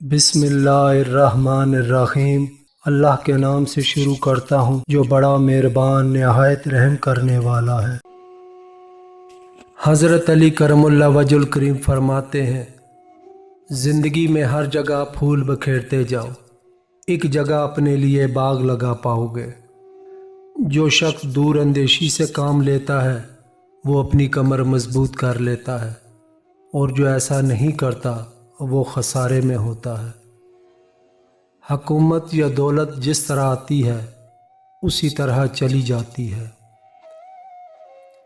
بسم اللہ الرحمن الرحیم۔ اللہ کے نام سے شروع کرتا ہوں جو بڑا مہربان نہایت رحم کرنے والا ہے۔ حضرت علی کرم اللہ وجہ الکریم فرماتے ہیں، زندگی میں ہر جگہ پھول بکھیرتے جاؤ، ایک جگہ اپنے لیے باغ لگا پاؤ گے۔ جو شخص دور اندیشی سے کام لیتا ہے وہ اپنی کمر مضبوط کر لیتا ہے، اور جو ایسا نہیں کرتا وہ خسارے میں ہوتا ہے۔ حکومت یا دولت جس طرح آتی ہے اسی طرح چلی جاتی ہے۔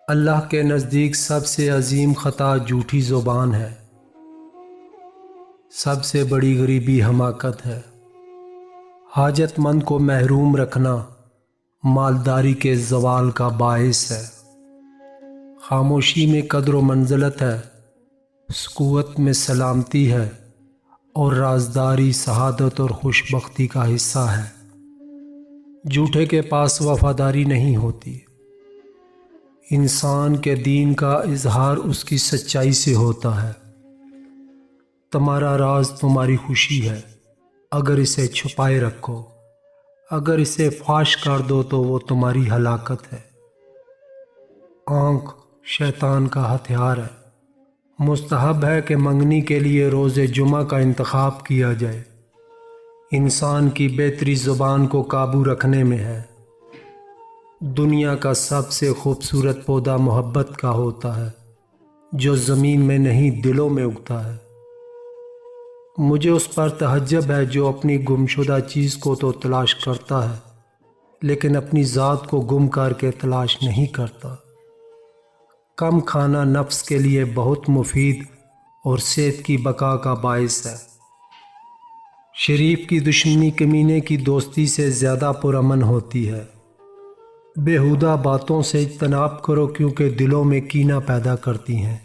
اللہ کے نزدیک سب سے عظیم خطا جھوٹی زبان ہے، سب سے بڑی غریبی حماقت ہے۔ حاجت مند کو محروم رکھنا مالداری کے زوال کا باعث ہے۔ خاموشی میں قدر و منزلت ہے، سکوت میں سلامتی ہے، اور رازداری سعادت اور خوش بختی کا حصہ ہے۔ جھوٹے کے پاس وفاداری نہیں ہوتی۔ انسان کے دین کا اظہار اس کی سچائی سے ہوتا ہے۔ تمہارا راز تمہاری خوشی ہے، اگر اسے چھپائے رکھو، اگر اسے فاش کر دو تو وہ تمہاری ہلاکت ہے۔ آنکھ شیطان کا ہتھیار ہے۔ مستحب ہے کہ منگنی کے لیے روز جمعہ کا انتخاب کیا جائے۔ انسان کی بہتری زبان کو قابو رکھنے میں ہے۔ دنیا کا سب سے خوبصورت پودا محبت کا ہوتا ہے، جو زمین میں نہیں دلوں میں اگتا ہے۔ مجھے اس پر تعجب ہے جو اپنی گمشدہ چیز کو تو تلاش کرتا ہے لیکن اپنی ذات کو گم کر کے تلاش نہیں کرتا۔ کم کھانا نفس کے لیے بہت مفید اور صحت کی بقا کا باعث ہے۔ شریف کی دشمنی کمینے کی دوستی سے زیادہ پرامن ہوتی ہے۔ بیہودہ باتوں سے اجتناب کرو کیونکہ دلوں میں کینہ پیدا کرتی ہیں۔